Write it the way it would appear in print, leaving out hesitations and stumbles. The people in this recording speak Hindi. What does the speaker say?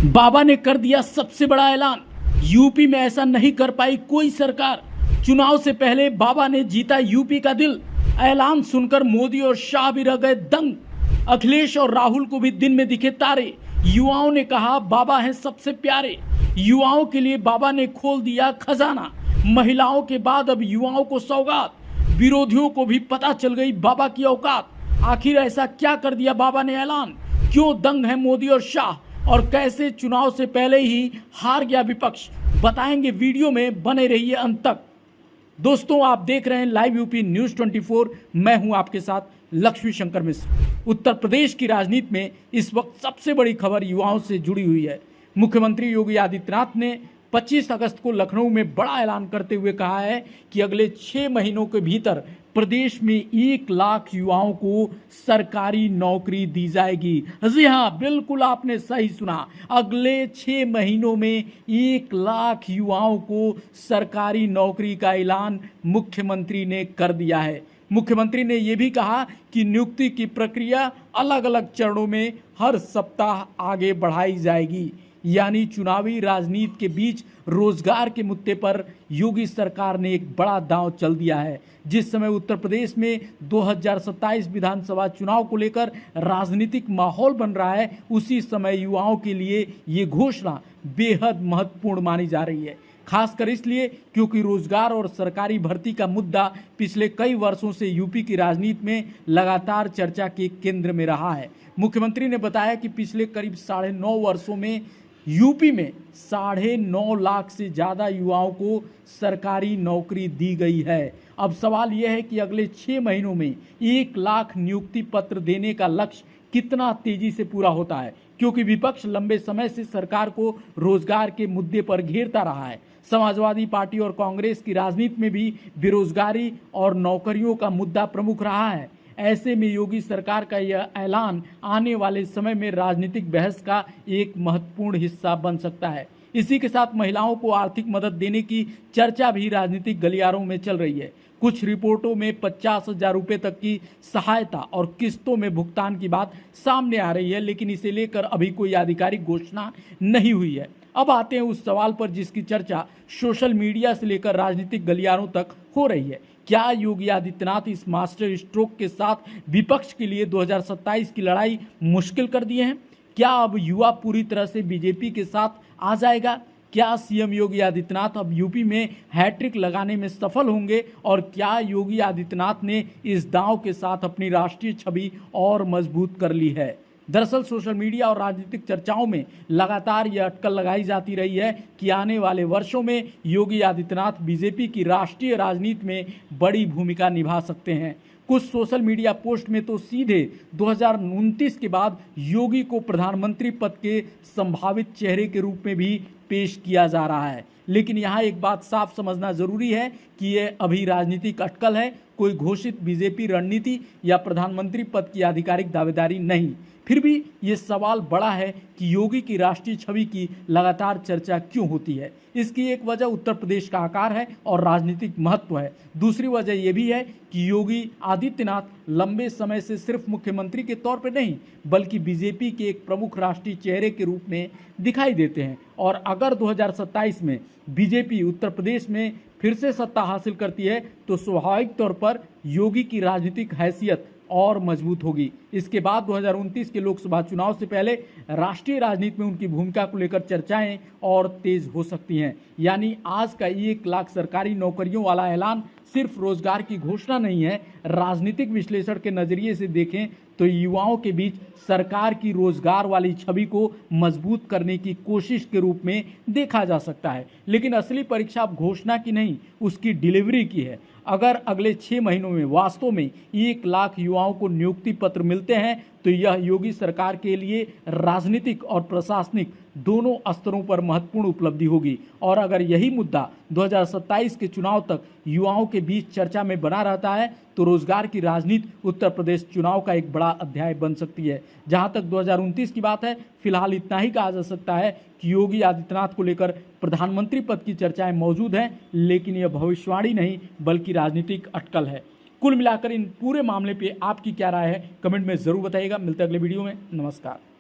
बाबा ने कर दिया सबसे बड़ा ऐलान। यूपी में ऐसा नहीं कर पाई कोई सरकार। चुनाव से पहले बाबा ने जीता यूपी का दिल। ऐलान सुनकर मोदी और शाह भी रह गए दंग। अखिलेश और राहुल को भी दिन में दिखे तारे। युवाओं ने कहा बाबा हैं सबसे प्यारे। युवाओं के लिए बाबा ने खोल दिया खजाना। महिलाओं के बाद अब युवाओं को सौगात। विरोधियों को भी पता चल गई बाबा की औकात। आखिर ऐसा क्या कर दिया बाबा ने ऐलान? क्यों दंग है मोदी और शाह? और कैसे चुनाव से पहले ही हार गया विपक्ष? बताएंगे वीडियो में, बने रहिए अंत तक। दोस्तों, आप देख रहे हैं लाइव यूपी न्यूज़ 24। मैं हूं आपके साथ लक्ष्मी शंकर मिश्र। उत्तर प्रदेश की राजनीति में इस वक्त सबसे बड़ी खबर युवाओं से जुड़ी हुई है। मुख्यमंत्री योगी आदित्यनाथ ने 25 अगस्त को लखनऊ में बड़ा ऐलान करते हुए कहा है कि अगले 6 महीनों के भीतर प्रदेश में 1 लाख युवाओं को सरकारी नौकरी दी जाएगी। जी हाँ, बिल्कुल आपने सही सुना। अगले 6 महीनों में 1 लाख युवाओं को सरकारी नौकरी का ऐलान मुख्यमंत्री ने कर दिया है। मुख्यमंत्री ने यह भी कहा कि नियुक्ति की प्रक्रिया अलग अलग चरणों में हर सप्ताह आगे बढ़ाई जाएगी। यानी चुनावी राजनीति के बीच रोजगार के मुद्दे पर योगी सरकार ने एक बड़ा दांव चल दिया है। जिस समय उत्तर प्रदेश में 2027 विधानसभा चुनाव को लेकर राजनीतिक माहौल बन रहा है, उसी समय युवाओं के लिए ये घोषणा बेहद महत्वपूर्ण मानी जा रही है। खासकर इसलिए क्योंकि रोजगार और सरकारी भर्ती का मुद्दा पिछले कई वर्षों से यूपी की राजनीति में लगातार चर्चा के केंद्र में रहा है। मुख्यमंत्री ने बताया कि पिछले करीब 9.5 वर्षों में यूपी में 9.5 लाख से ज़्यादा युवाओं को सरकारी नौकरी दी गई है। अब सवाल यह है कि अगले 6 महीनों में 1 लाख नियुक्ति पत्र देने का लक्ष्य कितना तेजी से पूरा होता है, क्योंकि विपक्ष लंबे समय से सरकार को रोजगार के मुद्दे पर घेरता रहा है। समाजवादी पार्टी और कांग्रेस की राजनीति में भी बेरोजगारी और नौकरियों का मुद्दा प्रमुख रहा है। ऐसे में योगी सरकार का यह ऐलान आने वाले समय में राजनीतिक बहस का एक महत्वपूर्ण हिस्सा बन सकता है। इसी के साथ महिलाओं को आर्थिक मदद देने की चर्चा भी राजनीतिक गलियारों में चल रही है। कुछ रिपोर्टों में 50,000 रुपये तक की सहायता और किस्तों में भुगतान की बात सामने आ रही है, लेकिन इसे लेकर अभी कोई आधिकारिक घोषणा नहीं हुई है। अब आते हैं उस सवाल पर जिसकी चर्चा सोशल मीडिया से लेकर राजनीतिक गलियारों तक हो रही है। क्या योगी आदित्यनाथ इस मास्टर स्ट्रोक के साथ विपक्ष के लिए 2027 की लड़ाई मुश्किल कर दिए हैं? क्या अब युवा पूरी तरह से बीजेपी के साथ आ जाएगा? क्या सीएम योगी आदित्यनाथ अब यूपी में हैट्रिक लगाने में सफल होंगे? और क्या योगी आदित्यनाथ ने इस दांव के साथ अपनी राष्ट्रीय छवि और मजबूत कर ली है? दरअसल सोशल मीडिया और राजनीतिक चर्चाओं में लगातार यह अटकल लगाई जाती रही है कि आने वाले वर्षों में योगी आदित्यनाथ बीजेपी की राष्ट्रीय राजनीति में बड़ी भूमिका निभा सकते हैं। कुछ सोशल मीडिया पोस्ट में तो सीधे 2029 के बाद योगी को प्रधानमंत्री पद के संभावित चेहरे के रूप में भी पेश किया जा रहा है। लेकिन यहाँ एक बात साफ समझना जरूरी है कि यह अभी राजनीतिक अटकल है, कोई घोषित बीजेपी रणनीति या प्रधानमंत्री पद की आधिकारिक दावेदारी नहीं। फिर भी ये सवाल बड़ा है कि योगी की राष्ट्रीय छवि की लगातार चर्चा क्यों होती है। इसकी एक वजह उत्तर प्रदेश का आकार है और राजनीतिक महत्व है। दूसरी वजह यह भी है कि योगी आदित्यनाथ लंबे समय से सिर्फ मुख्यमंत्री के तौर पर नहीं, बल्कि बीजेपी के एक प्रमुख राष्ट्रीय चेहरे के रूप में दिखाई देते हैं। और अगर 2027 में बीजेपी उत्तर प्रदेश में फिर से सत्ता हासिल करती है तो स्वाभाविक तौर पर योगी की राजनीतिक हैसियत और मजबूत होगी। इसके बाद 2029 के लोकसभा चुनाव से पहले राष्ट्रीय राजनीति में उनकी भूमिका को लेकर चर्चाएं और तेज हो सकती हैं। यानी आज का 1 लाख सरकारी नौकरियों वाला ऐलान सिर्फ रोजगार की घोषणा नहीं है। राजनीतिक विश्लेषण के नजरिए से देखें तो युवाओं के बीच सरकार की रोजगार वाली छवि को मजबूत करने की कोशिश के रूप में देखा जा सकता है। लेकिन असली परीक्षा घोषणा की नहीं, उसकी डिलीवरी की है। अगर अगले 6 महीनों में वास्तव में 1 लाख युवाओं को नियुक्ति पत्र मिलते हैं तो यह योगी सरकार के लिए राजनीतिक और प्रशासनिक दोनों स्तरों पर महत्वपूर्ण उपलब्धि होगी। और अगर यही मुद्दा 2027 के चुनाव तक युवाओं के बीच चर्चा में बना रहता है तो रोजगार की राजनीति उत्तर प्रदेश चुनाव का एक बड़ा अध्याय बन सकती है। जहां तक 2029 की बात है, फिलहाल इतना ही कहा जा सकता है कि योगी आदित्यनाथ को लेकर प्रधानमंत्री पद की चर्चाएं मौजूद हैं, लेकिन यह भविष्यवाणी नहीं बल्कि राजनीतिक अटकल है। कुल मिलाकर इन पूरे मामले पे आपकी क्या राय है, कमेंट में जरूर बताइएगा। मिलते हैं अगले वीडियो में। नमस्कार।